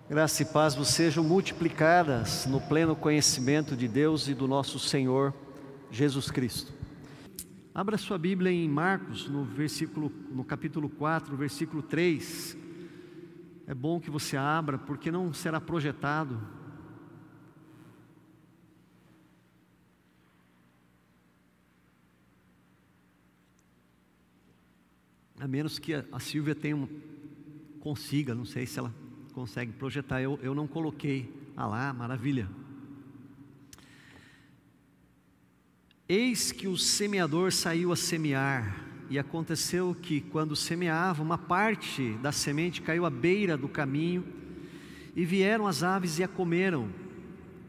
Graça e paz vos sejam multiplicadas no pleno conhecimento de Deus e do nosso Senhor Jesus Cristo. Abra sua Bíblia em Marcos, no capítulo 4, versículo 3. É bom que você abra, porque não será projetado. A menos que a Silvia consiga, não sei se ela consegue projetar, eu não coloquei. Ah lá, maravilha. Eis que o semeador saiu a semear, e aconteceu que, quando semeava, uma parte da semente caiu à beira do caminho, e vieram as aves e a comeram.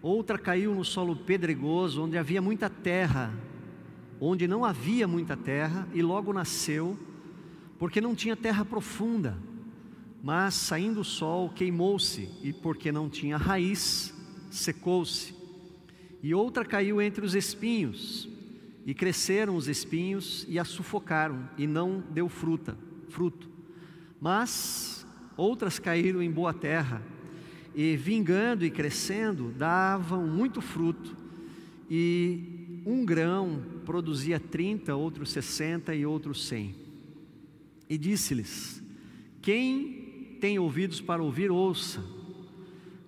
Outra caiu no solo pedregoso, onde não havia muita terra, e logo nasceu, porque não tinha terra profunda. Mas saindo o sol, queimou-se, e porque não tinha raiz, secou-se. E outra caiu entre os espinhos, e cresceram os espinhos e a sufocaram, e não deu fruto. Mas outras caíram em boa terra, e vingando e crescendo, davam muito fruto, e um grão produzia 30, outro 60 e outro 100. E disse-lhes: quem tem ouvidos para ouvir, ouça.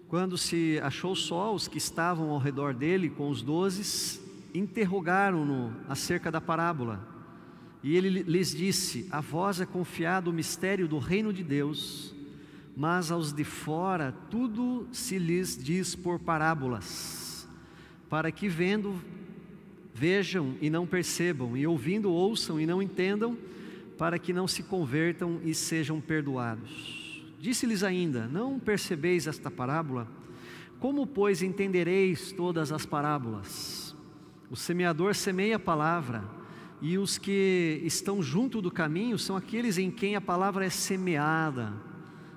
Quando se achou só, os que estavam ao redor dele com os 12 interrogaram-no acerca da parábola. E ele lhes disse: a vós é confiado o mistério do reino de Deus, mas aos de fora tudo se lhes diz por parábolas, para que vendo vejam e não percebam, e ouvindo ouçam e não entendam, para que não se convertam e sejam perdoados. Disse-lhes ainda: não percebeis esta parábola? Como, pois, entendereis todas as parábolas? O semeador semeia a palavra, e os que estão junto do caminho são aqueles em quem a palavra é semeada.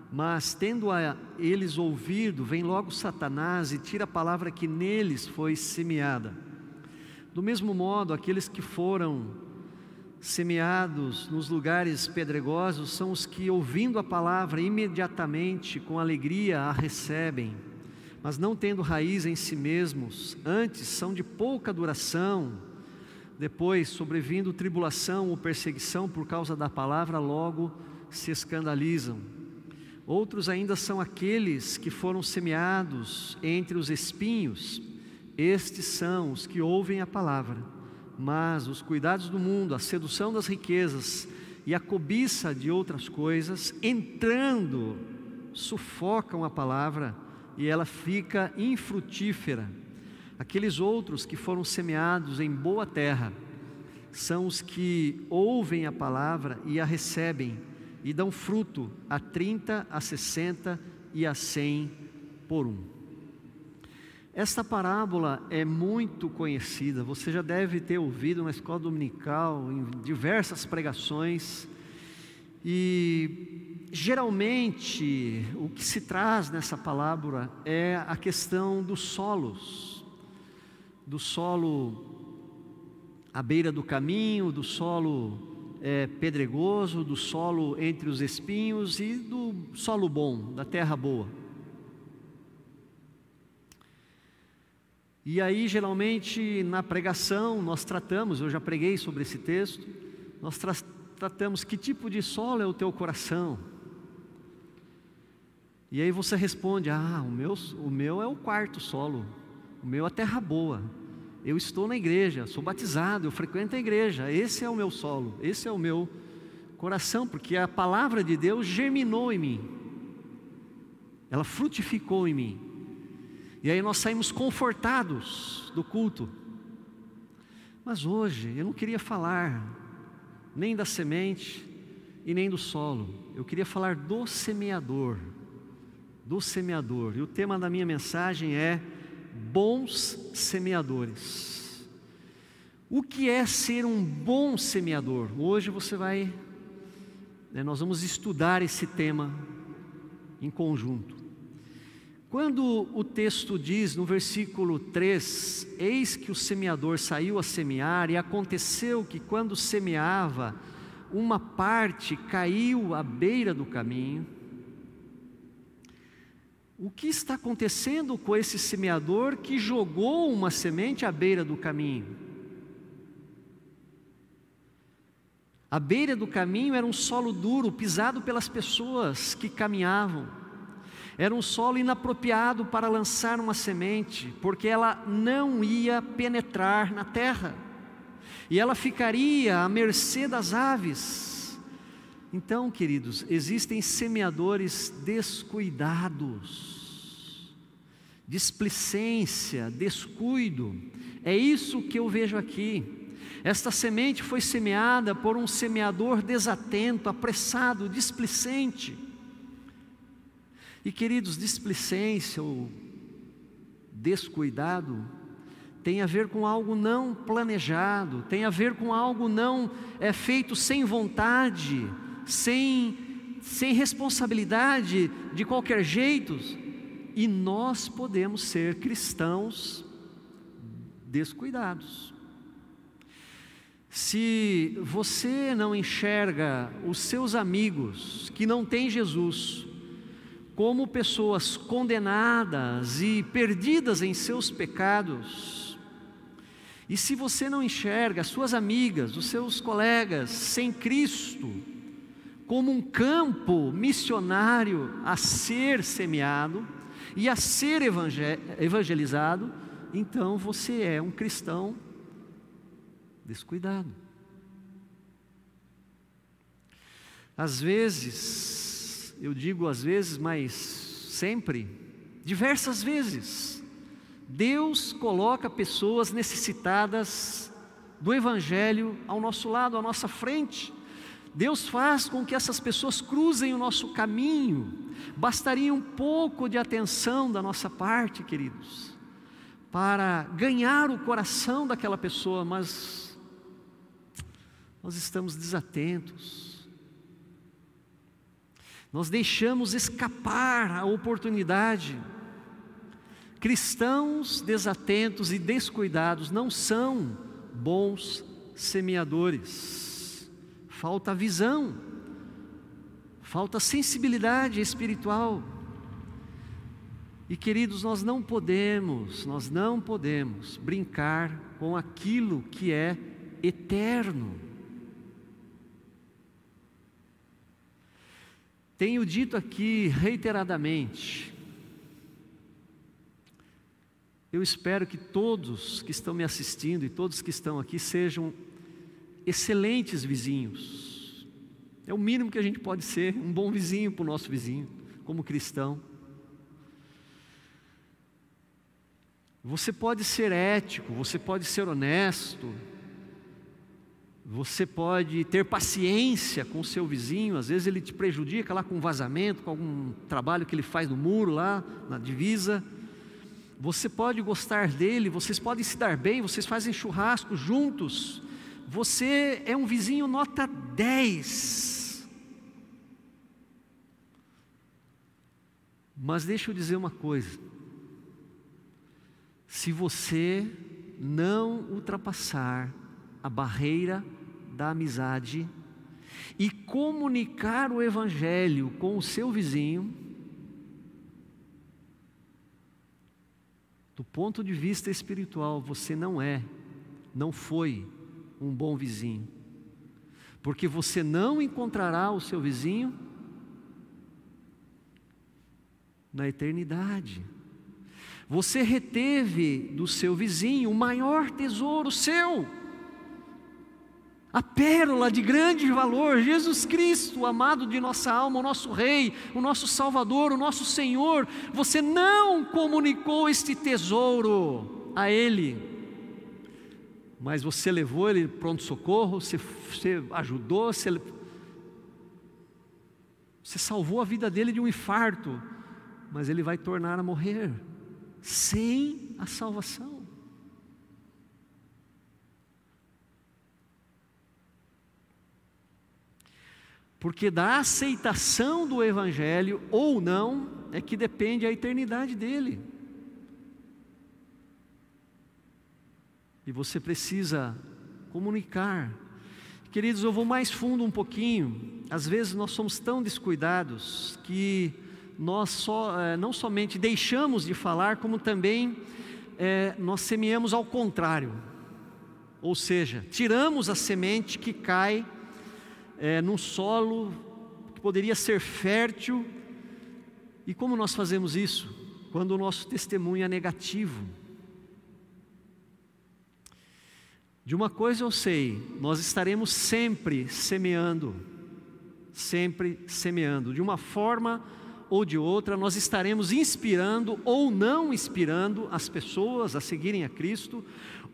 Mas, tendo-a eles ouvido, vem logo Satanás e tira a palavra que neles foi semeada. Do mesmo modo, aqueles que foram semeados nos lugares pedregosos são os que, ouvindo a palavra, imediatamente com alegria a recebem, mas não tendo raiz em si mesmos, antes são de pouca duração. Depois, sobrevindo tribulação ou perseguição por causa da palavra, logo se escandalizam. Outros ainda são aqueles que foram semeados entre os espinhos. Estes são os que ouvem a palavra, mas os cuidados do mundo, a sedução das riquezas e a cobiça de outras coisas, entrando, sufocam a palavra e ela fica infrutífera. Aqueles outros que foram semeados em boa terra são os que ouvem a palavra e a recebem, e dão fruto a 30, a 60 e a 100 por um. Esta parábola é muito conhecida, você já deve ter ouvido na escola dominical, em diversas pregações, e geralmente o que se traz nessa parábola é a questão dos solos, do solo à beira do caminho, do solo pedregoso, do solo entre os espinhos e do solo bom, da terra boa. E aí, geralmente, na pregação, nós tratamos, eu já preguei sobre esse texto, nós tratamos que tipo de solo é o teu coração. E aí você responde: o meu é o quarto solo, o meu é a terra boa, eu estou na igreja, sou batizado, eu frequento a igreja, esse é o meu solo, esse é o meu coração, porque a palavra de Deus germinou em mim, ela frutificou em mim. E aí nós saímos confortados do culto. Mas hoje eu não queria falar nem da semente e nem do solo. Eu queria falar do semeador. Do semeador. E o tema da minha mensagem é bons semeadores. O que é ser um bom semeador? Hoje nós vamos estudar esse tema em conjunto. Quando o texto diz no versículo 3: eis que o semeador saiu a semear, e aconteceu que quando semeava, uma parte caiu à beira do caminho. O que está acontecendo com esse semeador que jogou uma semente à beira do caminho? A beira do caminho era um solo duro, pisado pelas pessoas que caminhavam. Era um solo inapropriado para lançar uma semente, porque ela não ia penetrar na terra, e ela ficaria à mercê das aves. Então, queridos, existem semeadores descuidados, displicência, descuido. É isso que eu vejo aqui. Esta semente foi semeada por um semeador desatento, apressado, displicente. E, queridos, displicência ou descuidado tem a ver com algo não planejado, tem a ver com algo não feito sem vontade, sem responsabilidade, de qualquer jeito. E nós podemos ser cristãos descuidados. Se você não enxerga os seus amigos que não têm Jesus como pessoas condenadas e perdidas em seus pecados, e se você não enxerga as suas amigas, os seus colegas sem Cristo como um campo missionário a ser semeado e a ser evangelizado, então você é um cristão descuidado. Às vezes, eu digo às vezes, mas sempre, diversas vezes, Deus coloca pessoas necessitadas do Evangelho ao nosso lado, à nossa frente. Deus faz com que essas pessoas cruzem o nosso caminho. Bastaria um pouco de atenção da nossa parte, queridos, para ganhar o coração daquela pessoa, mas nós estamos desatentos. Nós deixamos escapar a oportunidade. Cristãos desatentos e descuidados não são bons semeadores. Falta visão, falta sensibilidade espiritual. E, queridos, nós não podemos brincar com aquilo que é eterno. Tenho dito aqui reiteradamente, eu espero que todos que estão me assistindo e todos que estão aqui sejam excelentes vizinhos. É o mínimo que a gente pode ser, um bom vizinho para o nosso vizinho, como cristão. Você pode ser ético, você pode ser honesto, você pode ter paciência com o seu vizinho. Às vezes ele te prejudica lá com um vazamento, com algum trabalho que ele faz no muro lá, na divisa. Você pode gostar dele, vocês podem se dar bem, vocês fazem churrasco juntos. Você é um vizinho nota 10. Mas deixa eu dizer uma coisa: se você não ultrapassar a barreira da amizade e comunicar o Evangelho com o seu vizinho, do ponto de vista espiritual, você não foi um bom vizinho, porque você não encontrará o seu vizinho na eternidade. Você reteve do seu vizinho o maior tesouro seu, a pérola de grande valor, Jesus Cristo, o amado de nossa alma, o nosso Rei, o nosso Salvador, o nosso Senhor. Você não comunicou este tesouro a Ele, mas você levou Ele pronto-socorro, você ajudou, você salvou a vida dele de um infarto, mas ele vai tornar a morrer sem a salvação. Porque da aceitação do Evangelho ou não, é que depende a eternidade dele. E você precisa comunicar. Queridos, eu vou mais fundo um pouquinho. Às vezes nós somos tão descuidados que nós não somente deixamos de falar, como também nós semeamos ao contrário. Ou seja, tiramos a semente que cai num solo que poderia ser fértil. E como nós fazemos isso? Quando o nosso testemunho é negativo. De uma coisa eu sei, nós estaremos sempre semeando, de uma forma ou de outra, nós estaremos inspirando ou não inspirando as pessoas a seguirem a Cristo,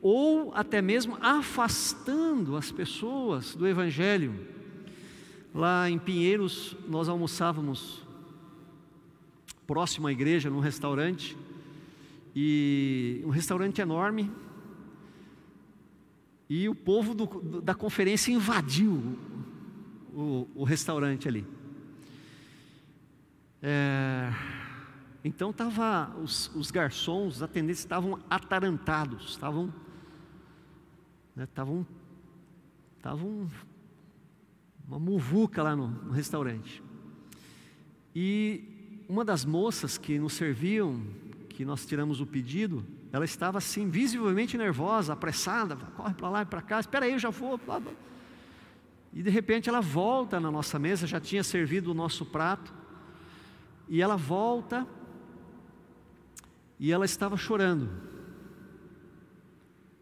ou até mesmo afastando as pessoas do Evangelho. Lá em Pinheiros, nós almoçávamos próximo à igreja, num restaurante, e um restaurante enorme. E o povo da conferência invadiu o restaurante ali. Então os garçons, os atendentes estavam atarantados, estavam uma muvuca lá no restaurante. E uma das moças que nos serviam, que nós tiramos o pedido, ela estava assim, visivelmente nervosa, apressada, corre para lá e para cá, espera aí, eu já vou. Blá, blá. E de repente ela volta na nossa mesa, já tinha servido o nosso prato, e ela volta, e ela estava chorando.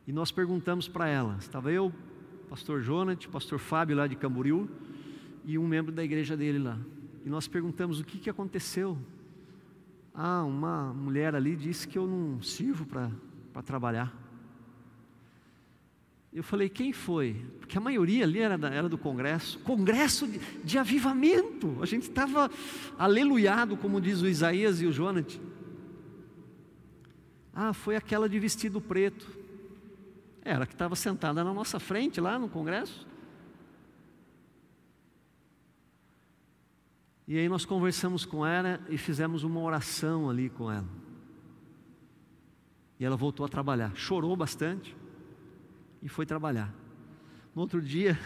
E nós perguntamos para ela, estava eu, pastor Jonathan, pastor Fábio lá de Camboriú, e um membro da igreja dele lá. E nós perguntamos o que aconteceu. Uma mulher ali disse que eu não sirvo para trabalhar. Eu falei, quem foi? Porque a maioria ali era do congresso de avivamento. A gente estava aleluiado, como diz o Isaías e o Jonathan. Foi aquela de vestido preto. Ela que estava sentada na nossa frente lá no congresso. E aí nós conversamos com ela e fizemos uma oração ali com ela. E ela voltou a trabalhar, chorou bastante e foi trabalhar. No outro dia,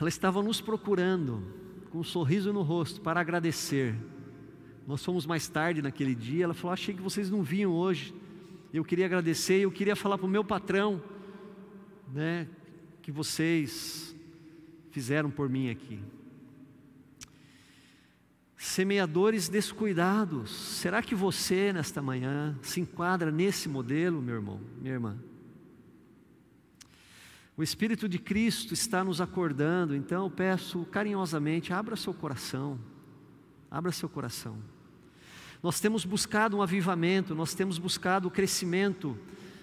ela estava nos procurando com um sorriso no rosto para agradecer. Nós fomos mais tarde naquele dia, ela falou, achei que vocês não vinham hoje. Eu queria agradecer, eu queria falar para o meu patrão, que vocês fizeram por mim aqui. Semeadores descuidados. Será que você nesta manhã se enquadra nesse modelo, meu irmão, minha irmã? O Espírito de Cristo está nos acordando, então eu peço carinhosamente, abra seu coração. Abra seu coração. Nós temos buscado um avivamento, nós temos buscado o crescimento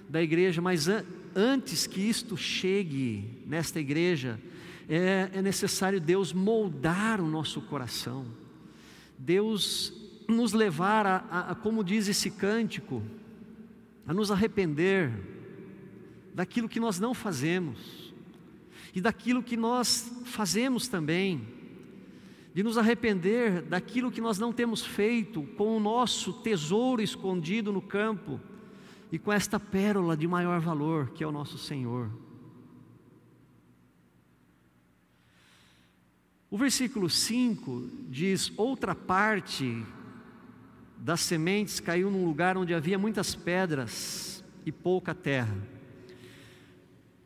da igreja, mas antes que isto chegue nesta igreja, é necessário Deus moldar o nosso coração. Deus nos levar como diz esse cântico, a nos arrepender daquilo que nós não fazemos e daquilo que nós fazemos também, de nos arrepender daquilo que nós não temos feito com o nosso tesouro escondido no campo e com esta pérola de maior valor que é o nosso Senhor. O versículo 5 diz, outra parte das sementes caiu num lugar onde havia muitas pedras e pouca terra.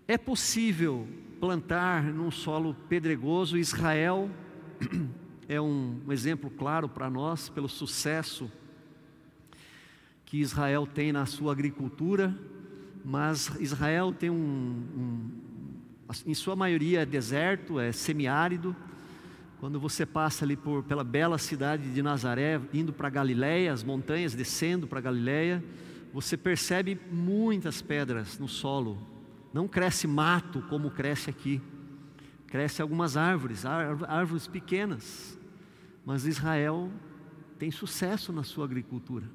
É possível plantar num solo pedregoso. Israel é um exemplo claro para nós, pelo sucesso que Israel tem na sua agricultura, mas Israel tem em sua maioria é deserto, é semiárido. Quando você passa ali pela bela cidade de Nazaré, indo para Galileia, as montanhas descendo para Galileia, você percebe muitas pedras no solo. Não cresce mato como cresce aqui. Cresce algumas árvores pequenas. Mas Israel tem sucesso na sua agricultura.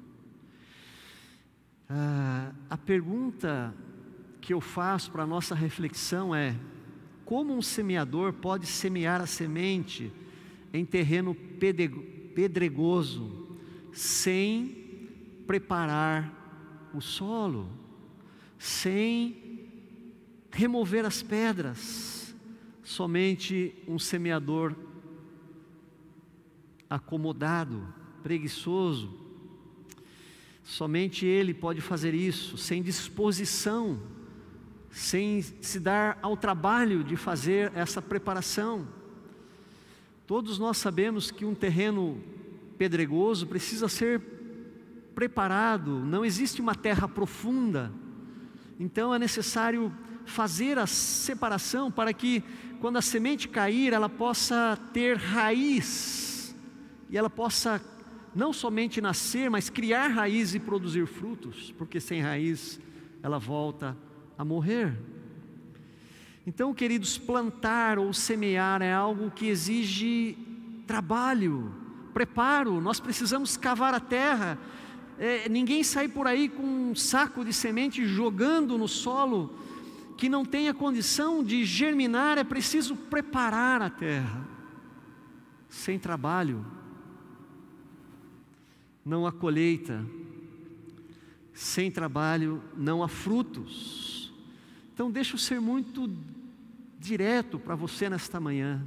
A pergunta que eu faço para a nossa reflexão é: como um semeador pode semear a semente em terreno pedregoso, sem preparar o solo, sem remover as pedras. Somente um semeador acomodado, preguiçoso, somente ele pode fazer isso, sem disposição, sem se dar ao trabalho de fazer essa preparação. Todos nós sabemos que um terreno pedregoso precisa ser preparado, não existe uma terra profunda, então é necessário fazer a separação para que quando a semente cair, ela possa ter raiz, e ela possa não somente nascer, mas criar raiz e produzir frutos, porque sem raiz ela volta a morrer. Então, queridos, plantar ou semear é algo que exige trabalho, preparo. Nós precisamos cavar a terra. Ninguém sai por aí com um saco de semente jogando no solo que não tenha condição de germinar. É preciso preparar a terra. Sem trabalho não há colheita, sem trabalho não há frutos. Então deixa eu ser muito direto para você nesta manhã.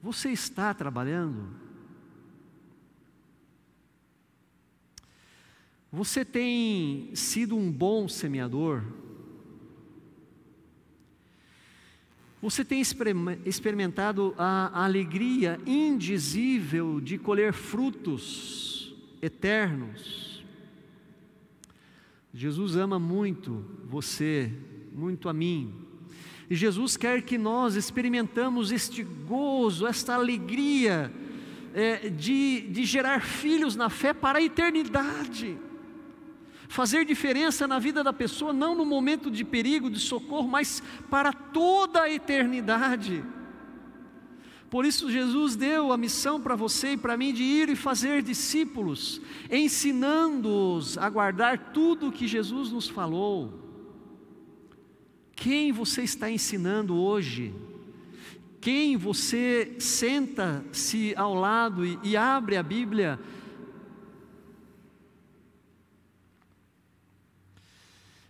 Você está trabalhando? Você tem sido um bom semeador? Você tem experimentado a alegria indizível de colher frutos eternos? Jesus ama muito você, muito a mim. E Jesus quer que nós experimentamos este gozo, esta alegria de gerar filhos na fé para a eternidade. Fazer diferença na vida da pessoa, não no momento de perigo, de socorro, mas para toda a eternidade. Por isso Jesus deu a missão para você e para mim de ir e fazer discípulos, ensinando-os a guardar tudo o que Jesus nos falou. Quem você está ensinando hoje? Quem você senta-se ao lado e abre a Bíblia?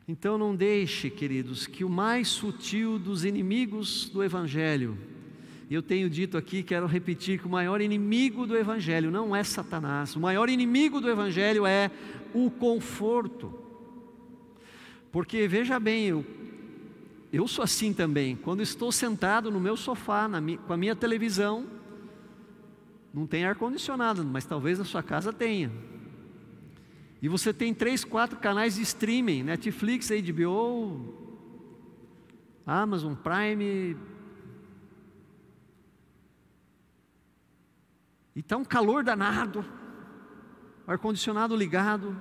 Então não deixe, queridos, que o mais sutil dos inimigos do Evangelho, e eu tenho dito aqui, quero repetir, que o maior inimigo do Evangelho não é Satanás, o maior inimigo do Evangelho é o conforto. Porque veja bem, eu sou assim também. Quando estou sentado no meu sofá, com a minha televisão, não tem ar-condicionado, mas talvez na sua casa tenha. E você tem 3, 4 canais de streaming, Netflix, HBO, Amazon Prime. E está um calor danado, ar-condicionado ligado.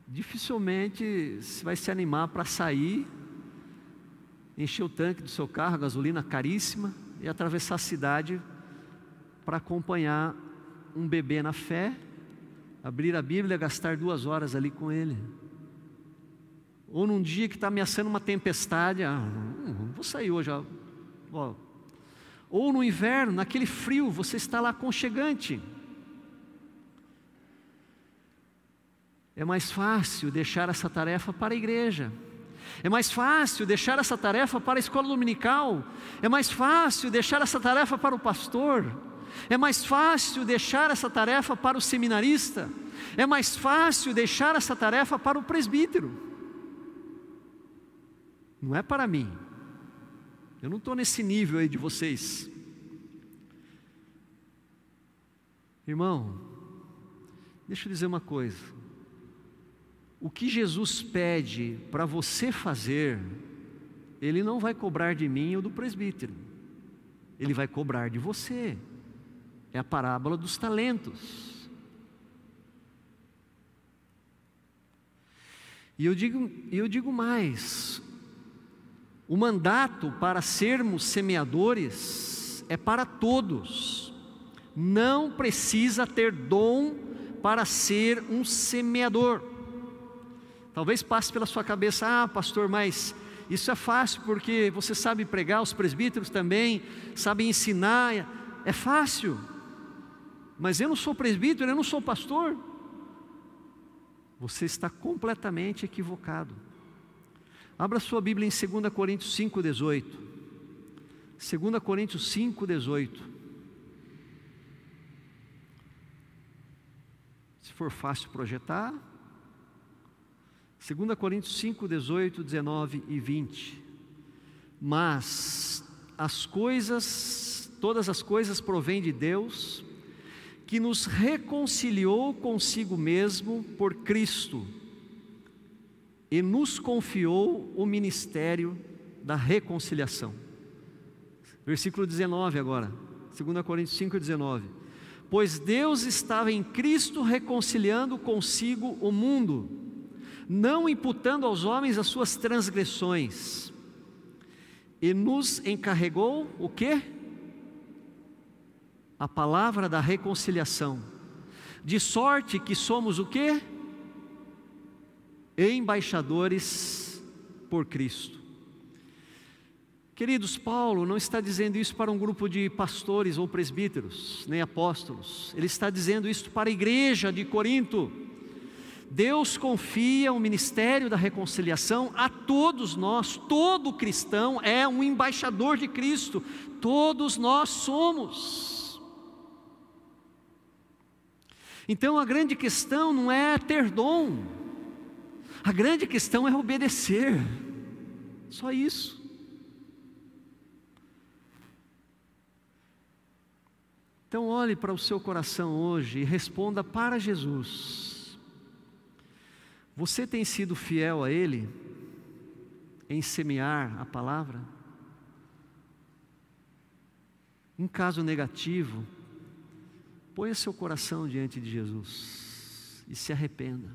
Dificilmente você vai se animar para sair, encher o tanque do seu carro, gasolina caríssima, e atravessar a cidade para acompanhar um bebê na fé, abrir a Bíblia, gastar 2 horas ali com ele. Ou num dia que está ameaçando uma tempestade, não vou sair hoje. Ou no inverno, naquele frio, você está lá aconchegante. É mais fácil deixar essa tarefa para a igreja. É mais fácil deixar essa tarefa para a escola dominical. É mais fácil deixar essa tarefa para o pastor. É mais fácil deixar essa tarefa para o seminarista. É mais fácil deixar essa tarefa para o presbítero. Não é para mim. Eu não estou nesse nível aí de vocês. Irmão, deixa eu dizer uma coisa. O que Jesus pede para você fazer, Ele não vai cobrar de mim ou do presbítero. Ele vai cobrar de você. É a parábola dos talentos. E eu digo mais, o mandato para sermos semeadores é para todos. Não precisa ter dom para ser um semeador. Talvez passe pela sua cabeça, pastor, mas isso é fácil porque você sabe pregar, os presbíteros também sabem ensinar, é fácil. Mas eu não sou presbítero, eu não sou pastor. Você está completamente equivocado. Abra sua Bíblia em 2 Coríntios 5,18. 2 Coríntios 5,18. Se for fácil projetar. 2 Coríntios 5, 18, 19 e 20. Mas todas as coisas provêm de Deus, que nos reconciliou consigo mesmo por Cristo, e nos confiou o ministério da reconciliação. Versículo 19 agora, 2 Coríntios 5, 19. Pois Deus estava em Cristo reconciliando consigo o mundo, não imputando aos homens as suas transgressões, e nos encarregou o quê? A palavra da reconciliação, de sorte que somos o quê? Embaixadores por Cristo. Queridos, Paulo não está dizendo isso para um grupo de pastores ou presbíteros, nem apóstolos. Ele está dizendo isso para a igreja de Corinto. Deus confia o ministério da reconciliação a todos nós. Todo cristão é um embaixador de Cristo. Todos nós somos. Então a grande questão não é ter dom. A grande questão é obedecer. Só isso. Então olhe para o seu coração hoje e responda para Jesus. Você tem sido fiel a Ele em semear a palavra? Em caso negativo, ponha seu coração diante de Jesus e se arrependa,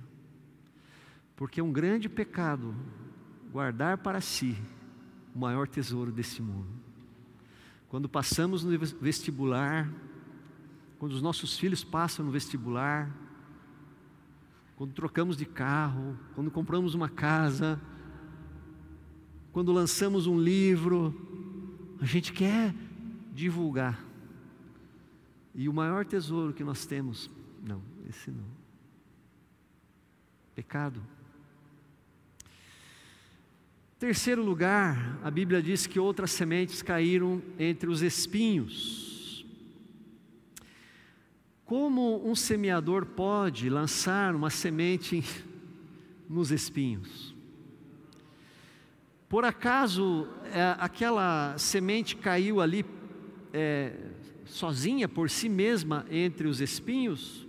porque é um grande pecado guardar para si o maior tesouro desse mundo. Quando passamos no vestibular, quando os nossos filhos passam no vestibular, quando trocamos de carro, quando compramos uma casa, quando lançamos um livro, a gente quer divulgar. E o maior tesouro que nós temos, não, esse não. Pecado. Terceiro lugar, a Bíblia diz que outras sementes caíram entre os espinhos. Como um semeador pode lançar uma semente nos espinhos? Por acaso aquela semente caiu ali sozinha, por si mesma, entre os espinhos?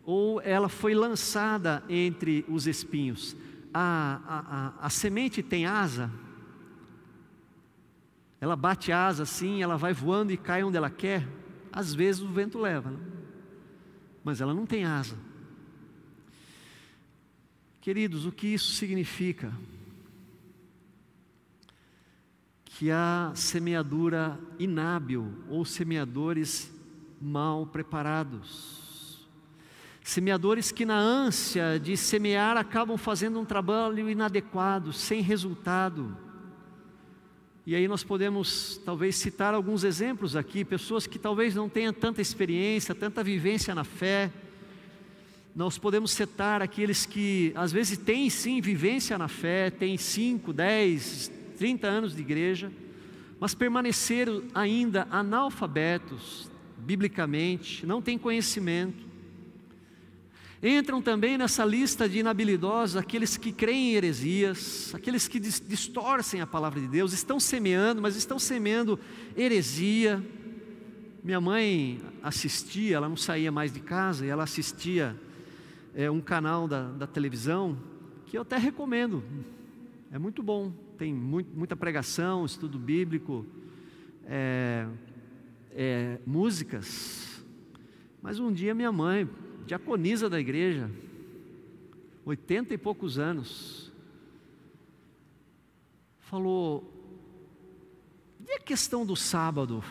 Ou ela foi lançada entre os espinhos? A semente tem asa? Ela bate asa assim, ela vai voando e cai onde ela quer? Às vezes o vento leva, né? Mas ela não tem asa. Queridos, o que isso significa? Que há semeadura inábil ou semeadores mal preparados. Semeadores que na ânsia de semear acabam fazendo um trabalho inadequado, sem resultado. E aí nós podemos talvez citar alguns exemplos aqui, pessoas que talvez não tenham tanta experiência, tanta vivência na fé. Nós podemos citar aqueles que às vezes têm sim vivência na fé, têm 5, 10, 30 anos de igreja, mas permaneceram ainda analfabetos, biblicamente, não têm conhecimento. Entram também nessa lista de inabilidosos aqueles que creem em heresias, aqueles que distorcem a palavra de Deus, estão semeando, mas estão semeando heresia. Minha mãe assistia, ela não saía mais de casa, e ela assistia um canal da televisão, que eu até recomendo, é muito bom, tem muita pregação, estudo bíblico, músicas. Mas um dia minha mãe, diaconisa da igreja, 80 e poucos anos, falou: e a questão do sábado?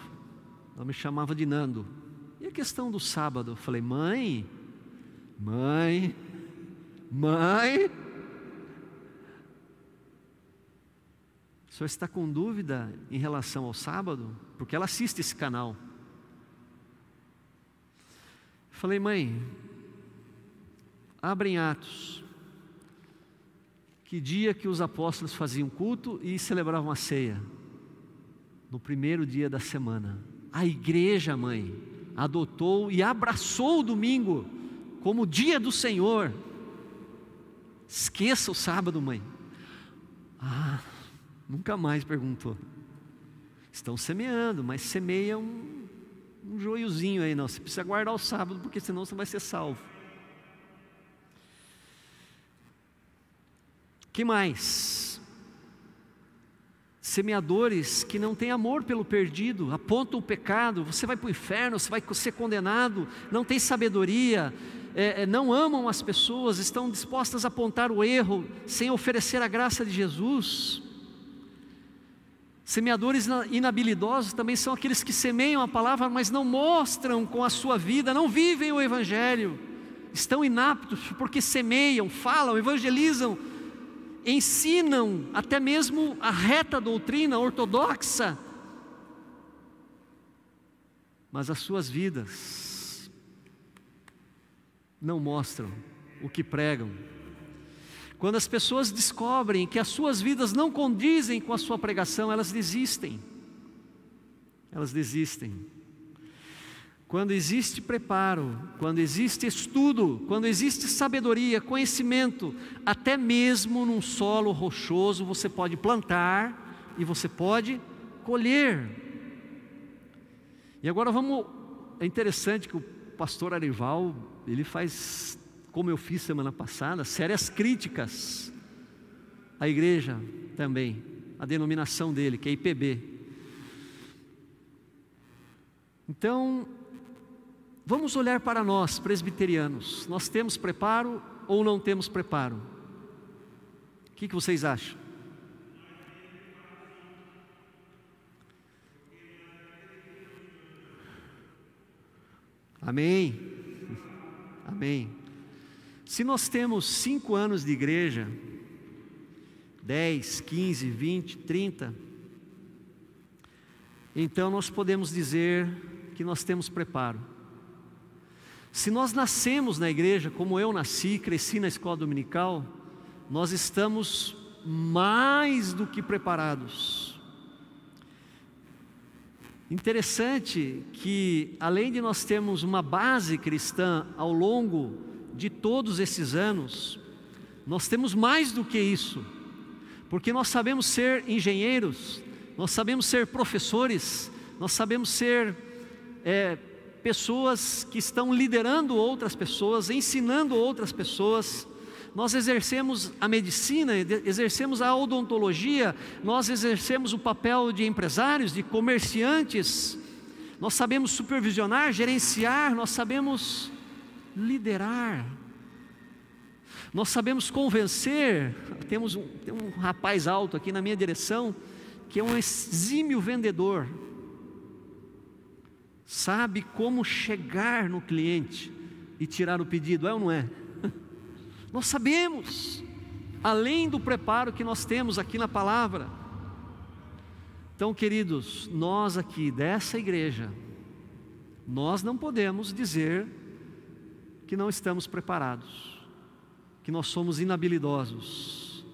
Ela me chamava de Nando. E a questão do sábado? Eu falei: mãe, o senhor está com dúvida em relação ao sábado? Porque ela assiste esse canal. Falei: mãe, abre em Atos, que dia que os apóstolos faziam culto e celebravam a ceia? No primeiro dia da semana. A igreja, mãe, adotou e abraçou o domingo como dia do Senhor. Esqueça o sábado, mãe. Nunca mais perguntou. Estão semeando, mas semeia um joiozinho aí, não. Você precisa guardar o sábado, porque senão você vai ser salvo. Que mais? Semeadores que não têm amor pelo perdido, apontam o pecado: você vai para o inferno, você vai ser condenado, não tem sabedoria, não amam as pessoas, estão dispostas a apontar o erro, sem oferecer a graça de Jesus. Semeadores inabilidosos também são aqueles que semeiam a palavra, mas não mostram com a sua vida, não vivem o Evangelho, estão inaptos porque semeiam, falam, evangelizam, ensinam até mesmo a reta doutrina ortodoxa, mas as suas vidas não mostram o que pregam. Quando as pessoas descobrem que as suas vidas não condizem com a sua pregação, elas desistem. Elas desistem. Quando existe preparo, quando existe estudo, quando existe sabedoria, conhecimento, até mesmo num solo rochoso você pode plantar e você pode colher. E agora é interessante que o pastor Arival, ele faz, como eu fiz semana passada, sérias críticas à igreja também, a denominação dele, que é IPB. Então, vamos olhar para nós, presbiterianos. Nós temos preparo ou não temos preparo? O que vocês acham? Amém? Amém. Se nós temos 5 anos de igreja, 10, 15, 20, 30, então nós podemos dizer que nós temos preparo. Se nós nascemos na igreja, como eu nasci, cresci na escola dominical, nós estamos mais do que preparados. Interessante que, além de nós termos uma base cristã ao longo de todos esses anos, nós temos mais do que isso, porque nós sabemos ser engenheiros, nós sabemos ser professores, nós sabemos ser pessoas que estão liderando outras pessoas, ensinando outras pessoas. Nós exercemos a medicina, exercemos a odontologia, nós exercemos o papel de empresários, de comerciantes, nós sabemos supervisionar, gerenciar, nós sabemos liderar, nós sabemos convencer. Tem um rapaz alto aqui na minha direção, que é um exímio vendedor, sabe como chegar no cliente e tirar o pedido, é ou não é? Nós sabemos, além do preparo que nós temos aqui na palavra. Então, queridos, nós aqui dessa igreja, nós não podemos dizer que não estamos preparados, que nós somos inabilidosos.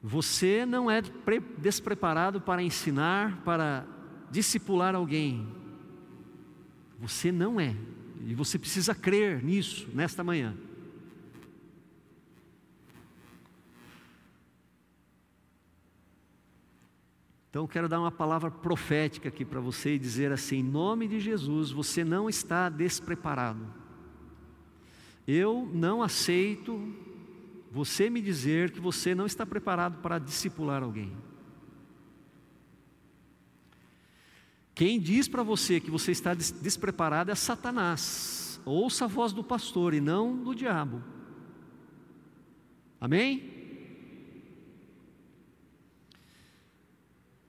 Você não é despreparado para ensinar, para discipular alguém. Você não é, e você precisa crer nisso nesta manhã. Então eu quero dar uma palavra profética aqui para você e dizer assim: em nome de Jesus, você não está despreparado. Eu não aceito você me dizer que você não está preparado para discipular alguém. Quem diz para você que você está despreparado é Satanás. Ouça a voz do pastor e não do diabo. Amém?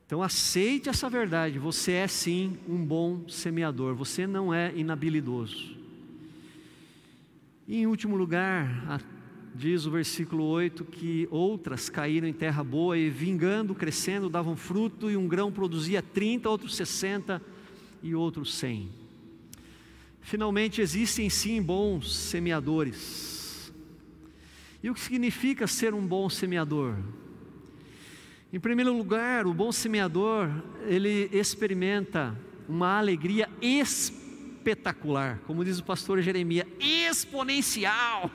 Então aceite essa verdade, você é sim um bom semeador, você não é inabilidoso. E em último lugar, diz o versículo 8, que outras caíram em terra boa e vingando, crescendo, davam fruto, e um grão produzia 30, outros 60 e outros 100. Finalmente, existem sim bons semeadores. E o que significa ser um bom semeador? Em primeiro lugar, o bom semeador, ele experimenta uma alegria espetacular, como diz o pastor Jeremias, exponencial.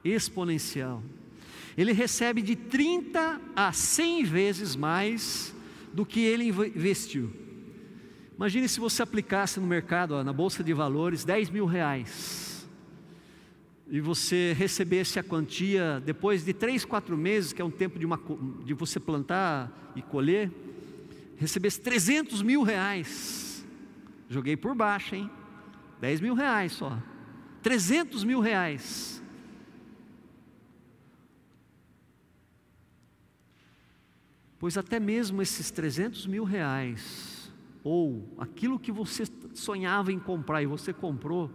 Exponencial. Ele recebe de 30 a 100 vezes mais do que ele investiu. Imagine se você aplicasse no mercado, na bolsa de valores, 10 mil reais, e você recebesse a quantia depois de 3, 4 meses, que é um tempo de você plantar e colher, recebesse 300 mil reais. Joguei por baixo, hein? 10 mil reais só, 300 mil reais. Pois até mesmo esses 300 mil reais, ou aquilo que você sonhava em comprar e você comprou,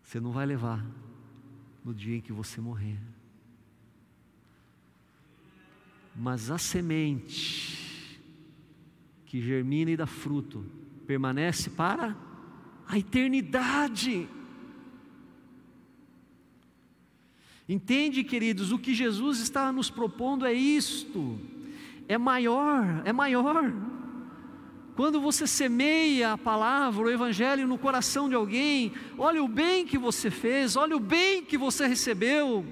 você não vai levar no dia em que você morrer. Mas a semente que germina e dá fruto permanece para a eternidade. Entende, queridos, o que Jesus está nos propondo é isto, é maior. Quando você semeia a palavra, o evangelho no coração de alguém, olha o bem que você fez, olha o bem que você recebeu,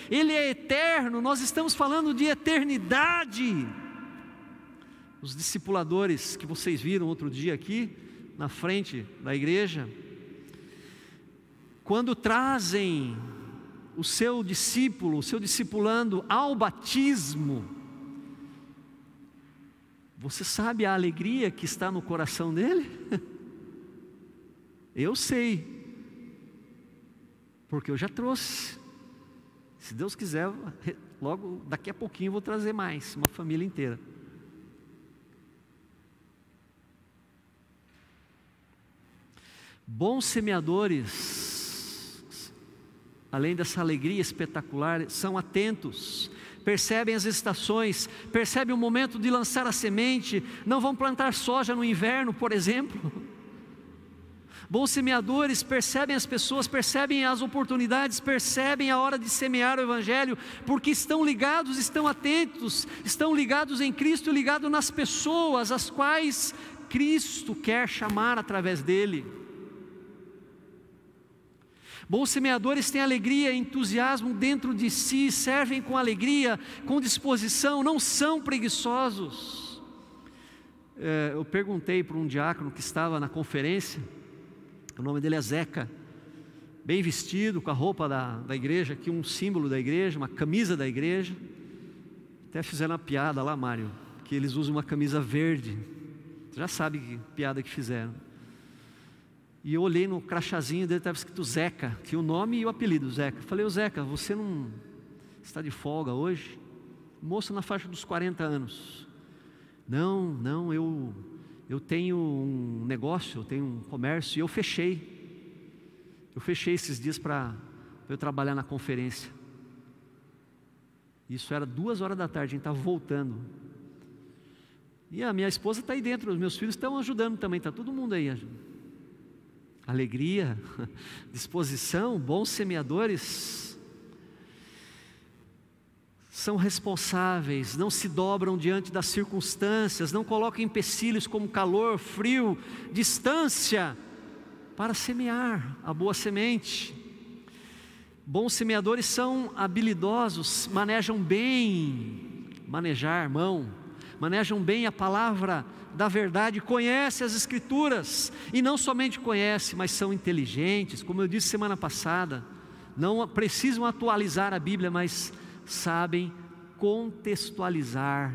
ele é eterno, nós estamos falando de eternidade. Os discipuladores que vocês viram outro dia aqui, na frente da igreja, quando trazem o seu discípulo, o seu discipulando ao batismo, você sabe a alegria que está no coração dele? Eu sei, porque eu já trouxe. Se Deus quiser, logo daqui a pouquinho eu vou trazer mais, uma família inteira. Bons semeadores, além dessa alegria espetacular, são atentos, percebem as estações, percebem o momento de lançar a semente, não vão plantar soja no inverno, por exemplo. Bons semeadores percebem as pessoas, percebem as oportunidades, percebem a hora de semear o evangelho, porque estão ligados, estão atentos, estão ligados em Cristo, ligados nas pessoas as quais Cristo quer chamar através dele. Bons semeadores têm alegria e entusiasmo dentro de si, servem com alegria, com disposição, não são preguiçosos. Eu perguntei para um diácono que estava na conferência, o nome dele é Zeca, bem vestido, com a roupa da igreja, aqui um símbolo da igreja, uma camisa da igreja, até fizeram uma piada lá, Mário, que eles usam uma camisa verde, você já sabe que piada que fizeram. E eu olhei no crachazinho dele, estava escrito Zeca, tinha o nome e o apelido Zeca. Falei, ô Zeca, você não está de folga hoje? Moço na faixa dos 40 anos. Não, eu tenho um negócio, eu tenho um comércio e eu fechei. Eu fechei esses dias para eu trabalhar na conferência. Isso era 2 horas da tarde, a gente estava voltando. E a minha esposa está aí dentro, os meus filhos estão ajudando também, está todo mundo aí. Alegria, disposição, bons semeadores, são responsáveis, não se dobram diante das circunstâncias, não colocam empecilhos como calor, frio, distância, para semear a boa semente. Bons semeadores são habilidosos, manejam bem, manejam bem a palavra da verdade, conhecem as escrituras, e não somente conhecem, mas são inteligentes, como eu disse semana passada, não precisam atualizar a Bíblia, mas sabem contextualizar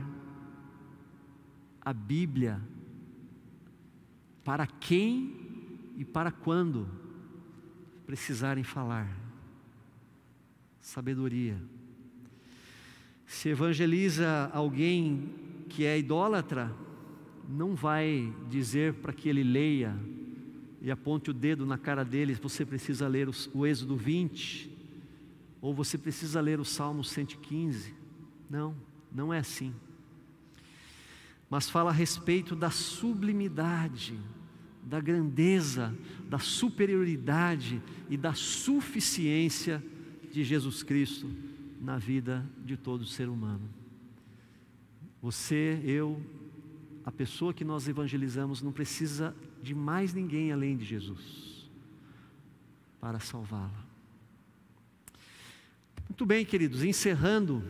a Bíblia, para quem e para quando precisarem falar. Sabedoria. Se evangeliza alguém que é idólatra, não vai dizer para que ele leia e aponte o dedo na cara dele, você precisa ler o Êxodo 20, ou você precisa ler o Salmo 115, não é assim. mas fala a respeito da sublimidade, da grandeza, da superioridade e da suficiência de Jesus Cristo na vida de todo ser humano. Você, eu, a pessoa que nós evangelizamos não precisa de mais ninguém além de Jesus para salvá-la. Muito bem, queridos, encerrando,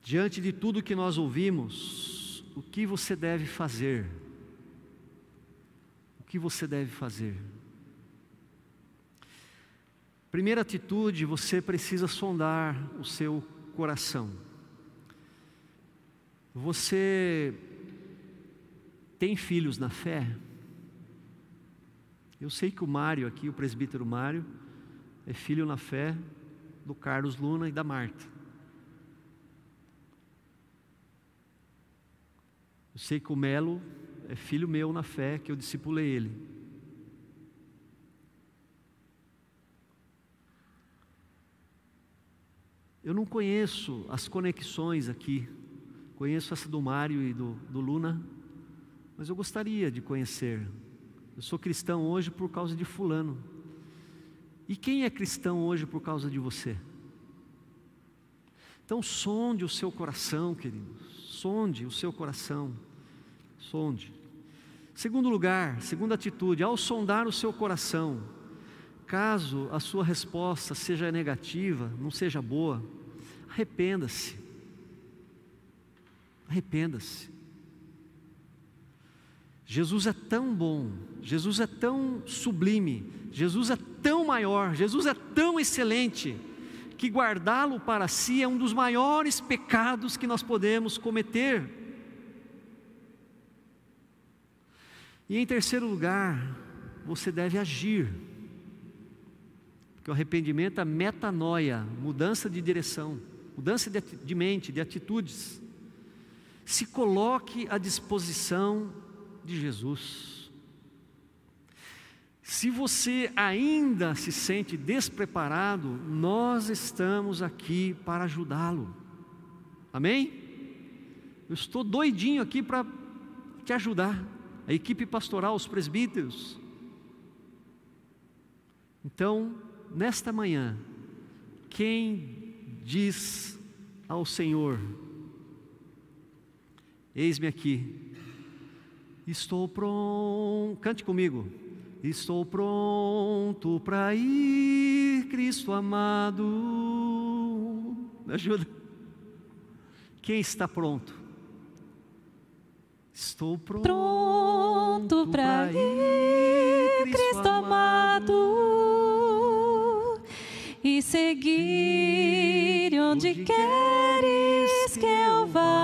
diante de tudo que nós ouvimos, o que você deve fazer? O que você deve fazer? Primeira atitude, você precisa sondar o seu coração. Você tem filhos na fé? Eu sei que o Mário aqui, o presbítero Mário, é filho na fé do Carlos Luna e da Marta. Eu sei que o Melo é filho meu na fé, que eu discipulei ele. Eu não conheço as conexões aqui, conheço essa do Mário e do Luna, mas eu gostaria de conhecer. Eu sou cristão hoje por causa de fulano. E quem é cristão hoje por causa de você? Então sonde o seu coração, queridos, sonde o seu coração, sonde. Segundo lugar, segunda atitude, ao sondar o seu coração, caso a sua resposta seja negativa, não seja boa, arrependa-se. Arrependa-se. Jesus é tão bom, Jesus é tão sublime, Jesus é tão maior, Jesus é tão excelente, que guardá-lo para si é um dos maiores pecados que nós podemos cometer. E em terceiro lugar, você deve agir. Porque o arrependimento é metanoia, mudança de direção, mudança de mente, de atitudes. Se coloque à disposição de Jesus. Se você ainda se sente despreparado, nós estamos aqui para ajudá-lo. Amém? Eu estou doidinho aqui para te ajudar. A equipe pastoral, os presbíteros. Então, nesta manhã, quem diz ao Senhor: eis-me aqui, estou pronto, cante comigo, estou pronto para ir, Cristo amado, me ajuda. Quem está pronto? Estou pronto para ir, Cristo amado, e seguir onde queres que eu vá.